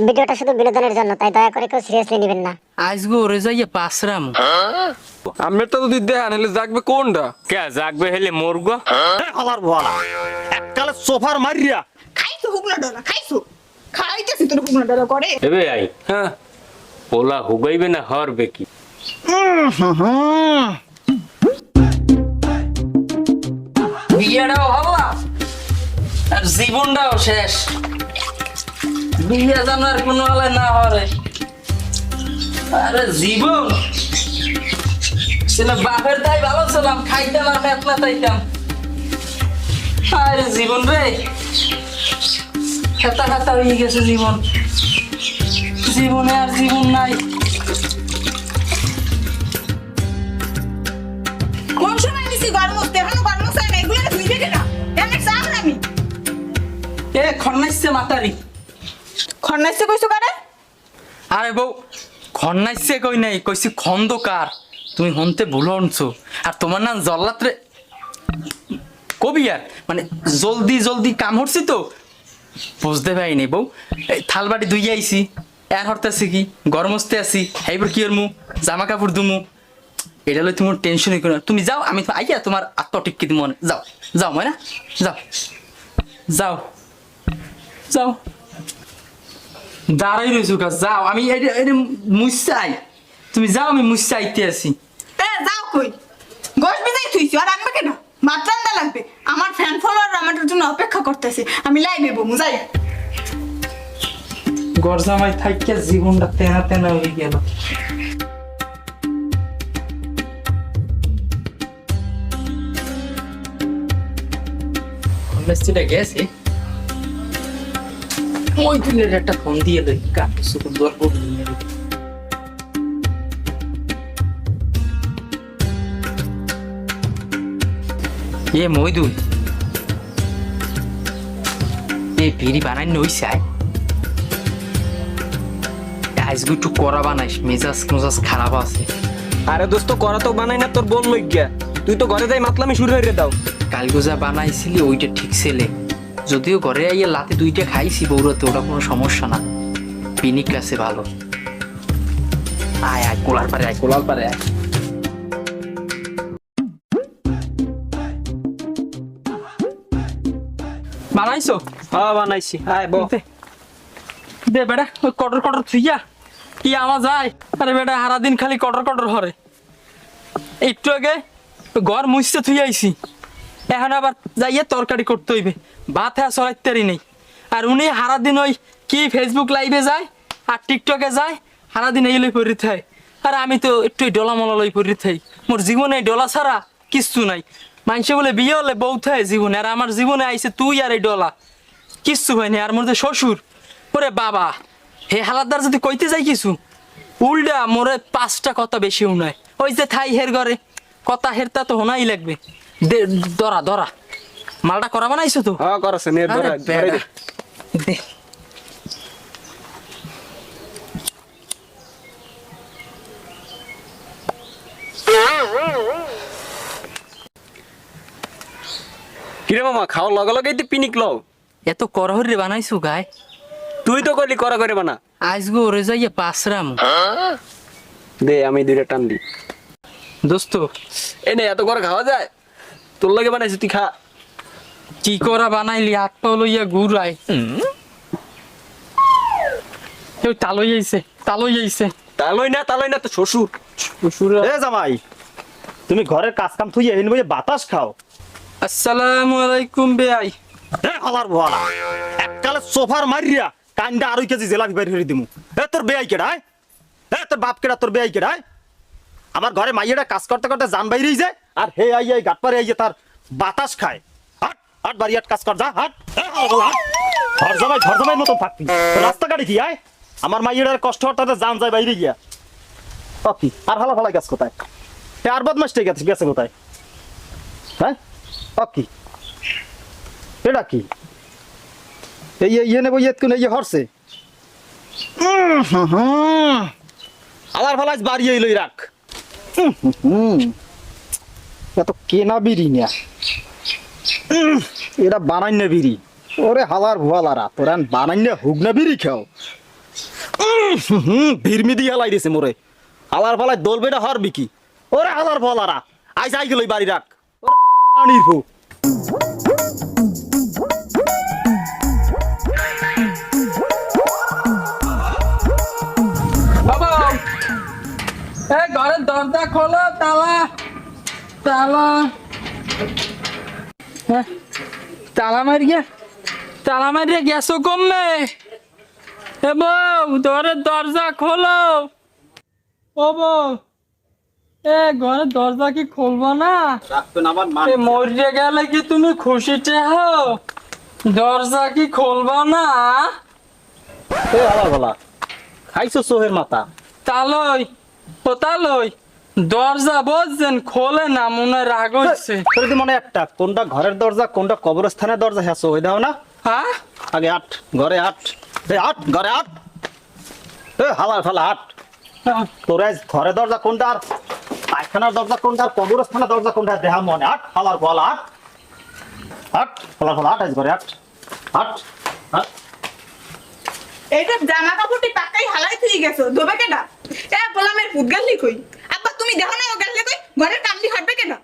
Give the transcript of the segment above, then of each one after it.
ভিডিওটা শুধু বিনোদনের জন্য, তাই দয়া করে কেউ সিরিয়াসলি নেবেন না। আজগো ওরে যাইয়া পাসরাম আমি তো যদি দেখান হলে জাগবে কোনটা? কে জাগবে হেলে মরগো আলার বলা এককালে সোফার মারিয়া খাইছো হুগলা ডলা খাইছো খাইতেছি তোর হুগলা ডলা করে এবে আই হ্যাঁ পোলা হুগাইবে না হরবে কি বিয়েটাও হলো আর জীবনটাও শেষ। বিয়ে জানার কোনো হলে না হরে আরে জীবন ছিল বাপের তাই ভালো ছিলাম, খাইতাম আর পেটনা তাইতাম। আরে জীবন রে খেতা খাতা হয়ে গেছে জীবন, জীবনে আর জীবন নাই। কোন সময় নিছি গরম হতে এখনো গরম হচ্ছে না, এগুলো ধুই দেখে না এনে চাপ না আমি এ খন্নাইছে মাতারি। খন্নাইছে কইছো কারে? আরে বউ খন্নাইছে কই নাই, কইছি খন্দকার। তুমি হনতে ভুল হনছো। আর তোমার নাম জল্লাদ রে কবি আর মানে জলদি জলদি কাম হচ্ছে তো বুঝতে পারিনি বউ। এই থালবাটি ধুই আইছি এর হরতাছি কি গরম হস্তে আছি এইবার কি আর মু জামা কাপড় দুমু এটা লই তোমার টেনশন হই না। তুমি যাও আমি তো আইয়া তোমার আত্ম টিপকে দিমু। যাও যাও ময়না যাও যাও যাও দাঁড়াই রয়েছো কাজ যাও। আমি মুসাই তুমি যাও, আমি মুসা আইতে আছি। এ যাও কই গোশ বিজাই থুইছি আর আনবে কেন? ভাত রান্না লাগবে, আমার ফ্যান ফলোয়ার আমার জন্য অপেক্ষা করতেছে, আমি লাইভে বমু যাই। গরজামাই থাইকা জীবনটা তেনা তেনা হয়ে গেল। মেসিটা গেছে ওই দিনের একটা ফোন দিয়ে দেয় কাকে সুকুন দর করব। এ মইদুল এ বিড়ি বানাই নইছে আজকে একটু করা বানাইস, মেজাজ খারাপ আছে। আরে দোস্ত করা তো বানাই না, তোর বল লই গিয়া তুই তো ঘরে যাই মাতলামি শুরু হয়ে দাও। কালকে যা বানাইছিলি ওইটা ঠিক ছেলে, যদিও ঘরে আইয়া লাতে দুইটা খাইছি বৌরাতে, ওটা কোনো সমস্যা না। পিনিক আছে ভালো। আয় আয় কোলার পারে আয়, কোলার পারে আয়। বানাইছো? হ্যাঁ বানাইছি, আয় ব দে বেটা ওই কটর কটর থুইয়া কি আমা যায়। আরে বেটা সারাদিন খালি কটর কটর হরে। একটু আগে ঘর মুছতে থুই আইছি, এখন আবার যাইয়ে তরকারি করতে হইবে, ভাত হ্যাঁ চড়াইতেরই নেই। আর উনি সারাদিন ওই কি ফেসবুক লাইভে যায় আর টিকটকে যায়, সারাদিন এই লই পড়িতে হয়। আর আমি তো একটু ডলা মলা লই পড়িতে হয়। মোর জীবনে ডলা ছাড়া কিচ্ছু নাই। মানুষে বলে বিয়ে হলে বউ থাকে জীবনে, আর আমার জীবনে আইছে তুই আর এই ডলা, কিচ্ছু হয়নি। আর মোর যে শ্বশুর ওরে বাবা, হে হালাদার যদি কইতে যাই কিছু উল্টা মোরে 5টা কথা বেশি উনায়। ওই যে থাই হের ঘরে কথা হেরতা তো হোনাই লাগবে। ধরা ধরা মালটা করা বানাইছো তো? হ্যাঁ করছে নে ধরে ধরে দে। কিরে মামা খাওয়ার লগে লগেই তো পিনিক লও। এত করহরে বানাইছো গায়? তুই তো কইলি করা করে বানা। আজগো ওরে যাইয়া পাসরাম দে আমি দুইটা টান দি। দোস্ত এনে এত করে খাওয়া যায়? তোর লাগে বানাইছি তুই খা। কি করা বানাইলি? হাত পা লইয়া ঘুরাই কেউ তালই আইছে, তালই আইছে। তালই না তো শ্বশুর। এ জামাই তুমি ঘরের কাজ কাম থুই এনে বইয়ে বাতাস খাও। আসসালামু আলাইকুম বেআই। এ আলার বলা এককালে সোফার মারিয়া কান্দা আড়াই কেজি জেলাপি বের করে দিমু। এ তোর বেয়াই কেডায়? এ তোর বাপ কেডা? তোর বেয়াই কেডায়? আমার ঘরে মাইয়াটা কাজ করতে করতে জান বাইরেই যায়, আর হে আইয়া গাট পারে আইয়া তার বাতাস খায়। হাট হাট বাড়িয়াট কাজ কর যা হাট। ঘর জামাই মতো থাকবি রাস্তাঘাটে কি আয়? আমার মাইয়াটার কষ্ট হতে জান যায় বাইরে গিয়া কি আর হালা ফালা গাছ কোথায়? এ আর বদমাসটাই গেছে কোথায়? হ্যাঁ কি এটা কি এই ইয়ে নেবো ইয়ে কোন ইয়ে হরছে আলার ফালাজ বাড়ি লই রাখ। এত কেনা বিড়ি না, এটা বানাই না বিড়ি। ওরে হালার ভুয়ালারা তোরা বানাই না হুগনা বিড়ি খাও। ভিরমি দিয়ে হালাই দিছে মোরে হালার ফালাই দলবে না হরবি কি ওরে হালার ফলারা আইস আই গেল বাড়ি রাখ আনির ফু বাবা এ ঘরের দরজা খোলো তালা তালা হ্যাঁ, তালা মারিয়া গেছো কমবে এ বউ ঘরের দরজা খোলো ও বউ এ ঘরের দরজা কি খুলবো না রাখবেন আমার মান এ মরিয়ে গেলে কি তুমি খুশিতে হও দরজা কি খুলবো না এ হালার ফলা খাইছো সোহের মাথা তালই ও তালই দরজা বুঝছেন খোলে না মনে রাগ হচ্ছে তোর যদি মনে একটা কোনটা ঘরের দরজা কোনটা কবরস্থানের দরজা হ্যাঁ সোহে দাও না হ্যাঁ আগে আট ঘরে আট এ আট ঘরে আট এ হালার ফালা আট তোর আজ ঘরে দরজা কোনটা আর পায়খানার দরজা কোনটা আর কবরস্থানের দরজা কোনটা দেহা মনে আট হালার ফলা আট আট হালার ফলা আট আজ ঘরে আট আট আট এইটা জামা কাপড়টি পাকাই হালাই থুই গেছো ধোবে কেডা এ গোলামের ফুট গালি কই আব্বা তুমি দেখো না ও গালি কই ঘরের কামলি হাঁটবে কেডা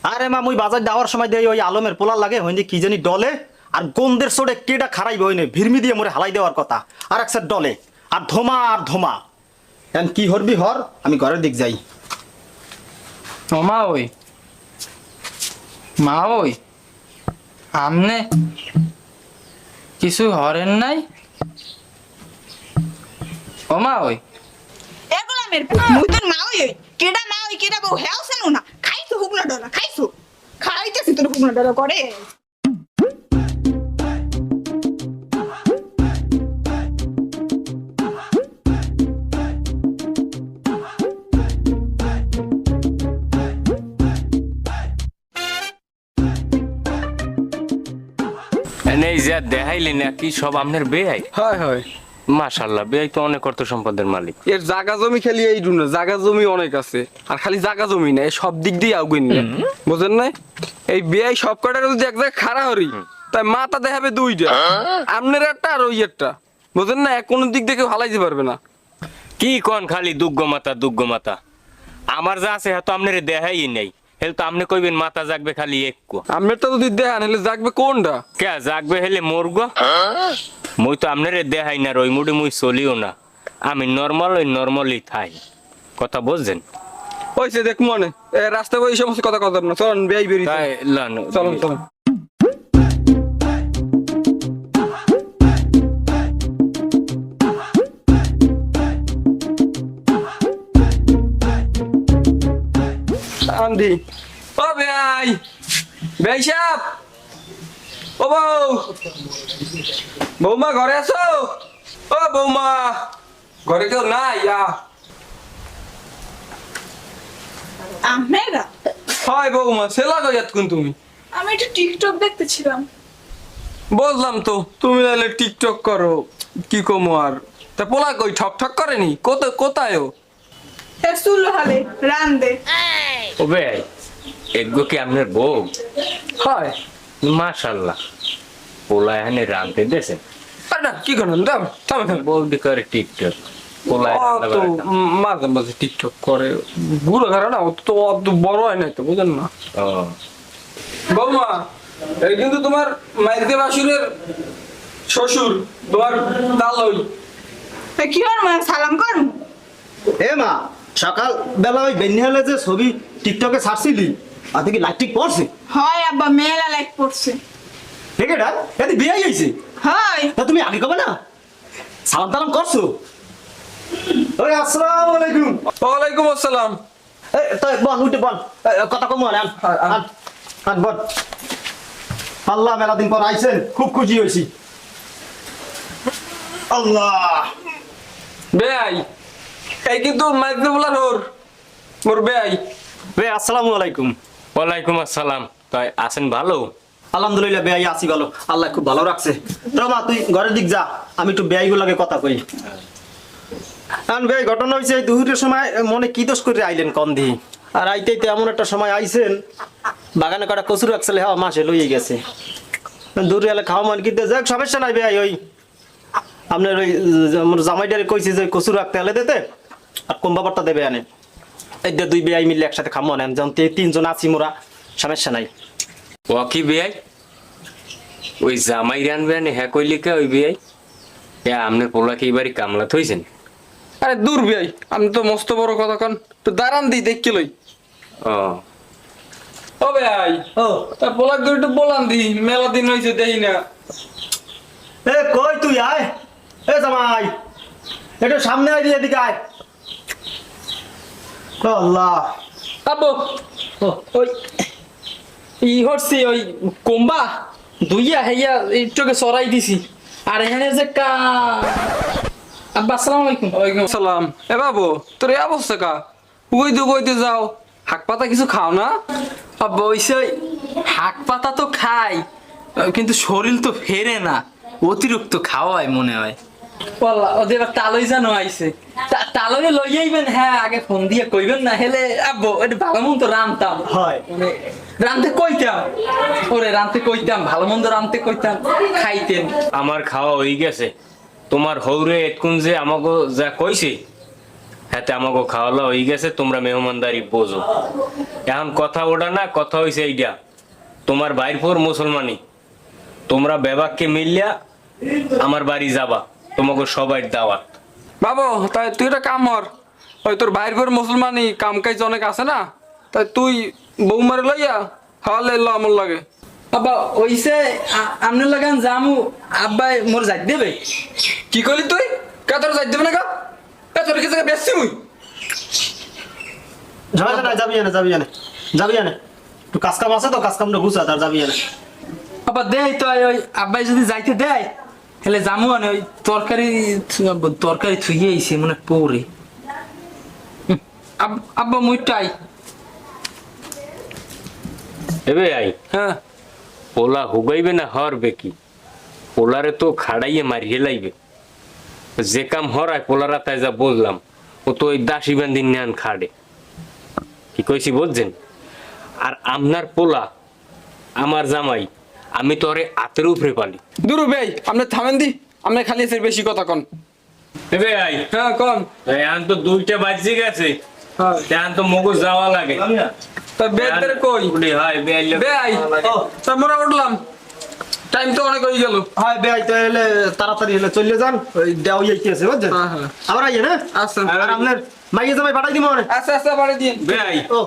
আরে মা মুই বাজার যাওয়ার সময় দেই ওই আলমের পোলার লাগে হইনি কি জানি ডলে আর গন্ধের সোডে কেডা খারাইবে হইনে ভিরমি দিয়ে মোরে হালাই দেওয়ার কথা আর একটা ডলে আর ধোমা এখন কি হরবি হর আমি ঘরের দিক যাই মা ওই আমনে কিছু হরেন নাই ও মা ওই এ গোলামের ফুট মুই তোর মা ওই কেডা মা ওই কেডা বউ হেও সেনো না খাইছো হুকনা ডলা খাইছো খাইতেছি তোর হুকনা ডলা করে এই যে দেখাইলি না কি সব আপনার বেয়াই হয় হয় মাশাল্লাহ বেয়াই তো অনেক অর্থ সম্পদের মালিক এর জায়গা জমি খালি এই না জায়গা জমি অনেক আছে আর খালি জায়গা জমি না এই সব দিক দিয়ে আগুন না বুঝেন না এই বিয়াই সব কটার যদি এক জায়গায় খাড়া হরি তাই মাথা দেখাবে দুইটা আপনার একটা আর ওই একটা বুঝেন না কোনো দিক থেকে হালাইতে পারবে না কি কোন খালি দুগ্গ মাতা আমার যা আছে হয়তো আপনার দেখাই নেই হেল তো আপনি কইবেন মাথা জাগবে খালি একটু আপনার তো যদি দেখান হলে জাগবে কোনটা কে জাগবে হেলে মরগো মুই তো আপনার দেখাই না রই মুড়ি মুই চলিও না আমি নর্মাল ওই নর্মালি থাই কথা বুঝছেন ওইসে দেখ মনে রাস্তায় ওই সমস্ত কথা কথা না চলেন বিয়াই বেরিয়ে তাই লান চলেন চলেন আন্দি ও ভাই ভাই সাহেব ও বউ বৌমা ঘরে আছো ও বৌমা ঘরে কেউ নাই আমরা হয় বৌমা সেলা গয়াত কোন তুমি আমি একটু টিকটক দেখতেছিলাম বুঝলাম তো তুমি তাহলে টিকটক করো কি কমো আর তা পোলা কই ঠক ঠক করেনি কোথায় ও এ সুল হালে রান দে ও বেয়াই এগো কি আপনার বউ হয় মাশাল্লাহ পোলা এখানে রাঁধতে দেশেন আরে না কি করেন দাম থামে থামে বৌদি করে টিকটক পোলা তো মাঝে মাঝে টিকটক করে বুড়ো ঘরে না অত বড় হয় নাই তো বুঝেন না ও বৌমা এই কিন্তু তোমার মাইকে বাসুরের শ্বশুর তোমার দালই এ কি আর মা সালাম করুন এ মা সকাল বেলা ওই বেন্নি হলে যে ছবি টিকটকে ছাড়ছিলি আর দেখি লাইট টিক পড়ছে হয় আব্বা মেলা লাইক পড়ছে ঠিক এটা এদি বিয়ে হয়েছে হয় তা তুমি আগে কবে না সালাম টালাম করছো ওই আসসালামু আলাইকুম ওয়ালাইকুম আসসালাম এই তো বল উঠে বল কথা কম আন আন বল আল্লাহ মেলা দিন পর আইছেন খুব খুশি হয়েছি আল্লাহ বেআই এই কিন্তু মাইকে বলার মোর বেআই বে আসসালামু আলাইকুম ওয়ালাইকুম আসসালাম তাই আছেন ভালো আলহামদুলিল্লাহ বেয়াই আছি ভালো আল্লাহ খুব ভালো রাখছে রমা তুই ঘরের দিক যা আমি একটু বেয়াইগুলোকে কথা কই কারণ বেয়াই ঘটনা হয়েছে এই দুপুরের সময় মনে কি দোষ করে আইলেন কম দি আর আইতেইতে এমন একটা সময় আইছেন বাগানে কটা কচুর রাখছিলে হ্যাঁ মাসে লইয়ে গেছে দূরে এলে খাওয়া মন কিন্তু যাক সমস্যা নাই বেয়াই ওই আপনার ওই আমার জামাইটারে কইছি যে কচু রাখতে হলে দিতে আর কম ব্যাপারটা দেবে আনে এই যে দুই বেয়াই মিলে একসাথে খামো আনেন যেমন তিনজন আছি মোরা সমস্যা নাই। ও কি বেয়াই ওই জামাই রানবে না হ্যাঁ কইলি কে ওই বেয়াই আপনার পোলা কি এবারই কামলা থইছেন? আরে দূর ভাই আপনি তো মস্ত বড় কথা কন, তো দাঁড়ান দিই দেখি লই। ও ও ভাই ও তা পোলাক ধরে একটু বলান দি, মেলা দিন হয়েছে দেখি না। এ কই তুই আয়, এ জামাই একটু সামনে আয় দিয়ে এদিকে আয়। ও আল্লাহ আব্বু ওই ই হচ্ছে ওই কোম্বা দুইয়া হেইয়া একটুকে সরাই দিছি আর এখানে যে আব্বা আসসালামু আলাইকুম। ওয়ালাইকুম সালাম। এ বাবু তোর এই অবস্থা কা, উগইতে যাও, হাক পাতা কিছু খাও না? আব্বা ওইসে ওই শাক পাতা তো খাই কিন্তু শরীর তো ফেরে না, অতিরিক্ত খাওয়ায় মনে হয়। বল্লা ওদের এবার তালই জানো আইছে, তালই লই আইবেন। হ্যাঁ আগে ফোন দিয়ে কইবেন না হেলে আব্বু এটা ভালো মন্দ রানতাম হয় মানে রানতে কইতাম, ওরে রানতে কইতাম, ভালো মন্দ রানতে কইতাম, খাইতেন। আমার খাওয়া হয়ে গেছে, তোমার হৌরে এতক্ষণ যে আমাকে যা কইছে হাতে আমাকে খাওয়ালা হয়ে গেছে, তোমরা মেহমানদারি বোঝো। এখন কথা ওটা না, কথা হইছে এইটা তোমার ভাইর পর মুসলমানি, তোমরা বেবাককে মিললিয়া আমার বাড়ি যাবা, তোমাকে সবাই দাওয়াত। বাবু তাই তুই একটা কাম কর, ওই তোর ভাইয়ের ঘর মুসলমানি কাম কাজ অনেক আছে না, তাই তুই বৌমারে লইয়া হাওয়ালে এলো আমার লাগে। আব্বা ওইসে আমনে লাগান জামু আব্বাই মোর যাই দেবে। কি করলি তুই? কে তোর যাই দেবে না কা? এ তোর কি জায়গা বেশি মুই? ঝামেলা নাই, যাবি জানে যাবি জানে একটু কাজ কাম আছে তো, কাজ কামটা গুছা তার যাবি জানে। আব্বা দেয় তো ওই আব্বাই যদি যাইতে দেয় তাহলে জামু আনে ওই তরকারি থুয়ে আইছে মানে পরে। আব্বা মুইটাই এবে আই হ্যাঁ পোলা হুগাইবে না হরবে কি? পোলারে তো খাড়াইয়ে মারিয়ে লাইবে, যে কাম হরায় পোলারা তাই যা বললাম, ও তো ওই দাসী বান্দিন নেন খাড়ে, কি কইছি বুঝছেন? আর আপনার পোলা আমার জামাই, আমি তো ওরে আতের উপরে পালি। দুরু ভাই আপনি থামেন দি, আপনি খালি এসে বেশি কথা কন। এবে আই হ্যাঁ কন। এখন তো 2টা বাজে গেছে, এখন তো মগজ যাওয়া লাগে। তা বেদের কই? হয় বেআইলে বেআই তা মোরা উঠলাম, টাইম তো অনেক হয়ে গেল। হয় বেআই তো এলে তাড়াতাড়ি এলে চলে যান, ওই দেওয়া যাইতেছে বুঝছেন। হ্যাঁ, হ্যাঁ। আবার আইয়ে না আচ্ছা আর আপনার মাইয়ে জামাই পাঠাই দিব মানে। আচ্ছা আচ্ছা বাড়ি দিন। বেআই ও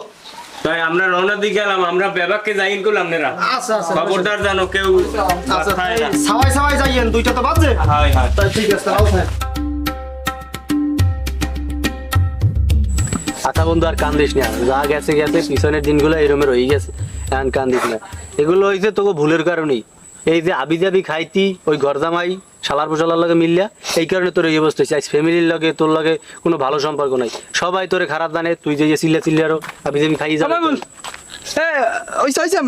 তাই আমরা রওনা দিয়ে গেলাম, আমরা বেবাককে যাইন করলাম আপনারা আচ্ছা আচ্ছা খবরদার জানো কেউ আচ্ছা খায় না। সবাই সবাই যাইয়েন, 2টা তো বাজে। হয় হয় তাই ঠিক আছে তাও হ্যাঁ। আচ্ছা বন্ধু আর কান্দিস না, যা গেছে গেছে, পিছনের দিনগুলো এরমে রয়ে গেছে, এখন কান্দিস না। এগুলো হয়েছে তোকে ভুলের কারণেই, এই যে আবি জাবি খাইতি ওই ঘর জামাই শালার পোশালার লগে মিললা, এই কারণে তোর এই অবস্থা হয়েছে। আজ ফ্যামিলির লগে তোর লগে কোনো ভালো সম্পর্ক নাই, সবাই তোরে খারাপ জানে, তুই যে চিল্লা আরো আবি জাবি খাই যাবে।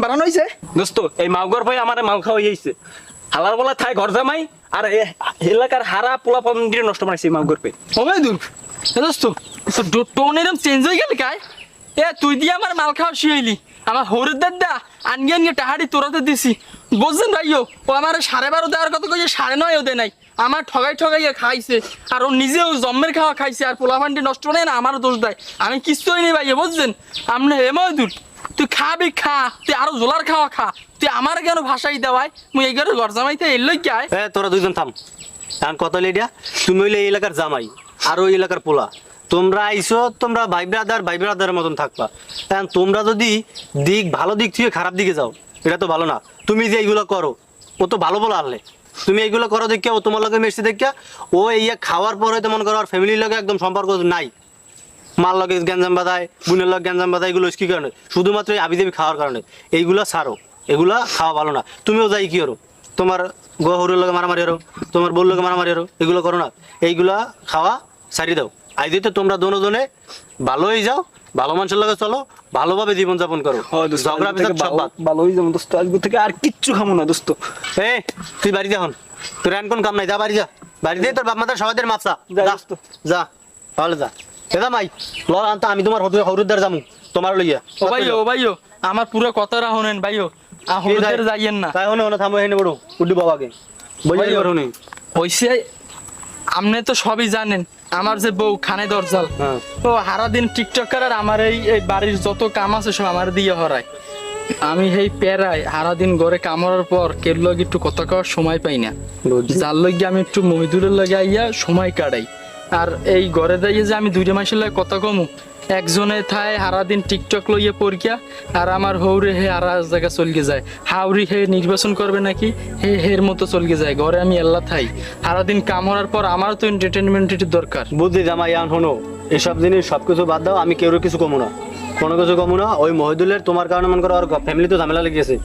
বানানো হয়েছে দোস্ত, এই মাউগর ভাই আমার মাউ খাওয়া হয়েছে, হালার বলা থাই ঘর জামাই আর এলাকার হারা পোলা পন্ডিরে নষ্ট মারছে মাউগর ভাই। ওই দূর দোস্ত টোন এরকম চেঞ্জ হয়ে গেল কাই? এ তুই দিয়ে আমার মাল খাওয়া শুয়েলি, আমার হরের দাদা আনিয়ে টাহাড়ি তোরাতে দিছি বুঝছেন ভাইও। ও আমার 12:30 দেওয়ার কথা কইছে, 9:30 দেয় নাই, আমার ঠগাইয়া খাইছে, আর ও নিজেও জম্মের খাওয়া খাইছে, আর পোলা ফান্ডি নষ্ট নেই না আমার দোষ দেয়, আমি কিছুই নেই ভাইয়া বুঝছেন। আপনি হেমদুর তুই খাবি খা, তুই আরো জোলার খাওয়া খা, তুই আমার কেন ভাষাই দেওয়াই মুই এই ঘরে ঘর জামাইতে এলই কে? তোরা দুইজন থাম, এখন কথা লেডিয়া, তুমি হইলে এই এলাকার জামাই আর ওই এলাকার পোলা, তোমরা আইসো, তোমরা ভাই ব্রাদারের মতন থাকবা। এখন তোমরা যদি ভালো দিক থেকে খারাপ দিকে যাও, এটা তো ভালো না। তুমি যে এইগুলো করো, ও তো ভালো বলে আনলে, তুমি এইগুলো করো দেখিয়া, ও তোমার লগে মেসি দেখিয়া, ও এই খাওয়ার পর হয়তো মনে করো আর ফ্যামিলির লগে একদম সম্পর্ক নাই, মার লগে গ্যাঞ্জাম বাঁধায়, বোনের লগে গ্যাঞ্জাম বাঁধায়, এগুলো কি কারণে? শুধুমাত্র এই আবিদাবি খাওয়ার কারণে। এইগুলা ছাড়ো, এগুলা খাওয়া ভালো না। তুমিও যাই কি করো, তোমার গহরের লগে মারামারি আরো, তোমার বোর লগে মারামারি আরো, এগুলো করো না। এইগুলা খাওয়া ছাড়ি দাও। আই দিতে তোমরা দোনোজনে ভালো হয়ে যাও, ভালো মানুষের লগে চলো, ভালোভাবে জীবনযাপন করো। ঝগড়া বিবাদ সব বাদ। ভালো হয়ে যাবো দোস্ত, আজকে থেকে আর কিচ্ছু খাবো না দোস্ত। তুই বাড়ি যা, এখন তোর এখন কোন কাম নাই, যা বাড়ি যা, বাড়ি দিয়ে তোর বাপ মাতার সবাইদের মাপসা যা, তাহলে যা। এদা মাই লড় আনতা, আমি তোমার হরুদ্দার যামু তোমার লইয়া। ও ভাইও আমার পুরো কথাটা শোনেন ভাইও, হরুদের যাইয়েন না। তাই হনে থামো, হেনে বড় উড্ডি বাবাকে বলি হইছে আপনি তো সবই জানেন আমার যে বউ খানে দরজাল হ্যাঁ। ও সারাদিন টিকটক করে আর আমার এই বাড়ির যত কাম আছে সব আমার দিয়ে হরায়। আমি এই প্যারায় সারাদিন ঘরে কামড়ার পর কের লগে একটু কথা কওয়ার সময় পাই না, বুঝছি। যার লগে আমি একটু মহিদুরের লগে আইয়া সময় কাটাই। আর এই ঘরে দাইয়ে যে আমি দুইটা মাসের লগে কথা কমু, একজনে থায় সারাদিন টিকটক লইয়া পড়িয়া, আর আমার হৌরে হে আর জায়গা চলকে যায়। হাওরি হে নির্বাচন করবে নাকি হে হের মতো চলকে যায়। ঘরে আমি আল্লাহ থাই, সারাদিন কামড়ার পর আমার তো এন্টারটেনমেন্টের দরকার। বুদ্ধি জামাই ইয়ান শোনো, এসব জিনিস সবকিছু বাদ দাও, আমি কেউ কিছু কমু না, কোনো কিছু কমু না। ওই মহিদুলের তোমার কারণে মনে করো আর ফ্যামিলি তো ঝামেলা লেগেছে।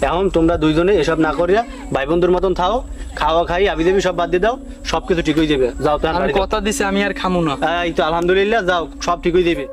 এখন তোমরা দুইজনে এসব না করিয়া ভাই বন্ধুর মতন থাও, খাওয়া খাই আবি দেবি সব বাদ দিয়ে দাও, সব কিছু ঠিক হয়ে যাবে। যাও তো আমি কথা দিছি আমি আর খামু না। এই তো আলহামদুলিল্লাহ, যাও সব ঠিক হয়ে যাবে।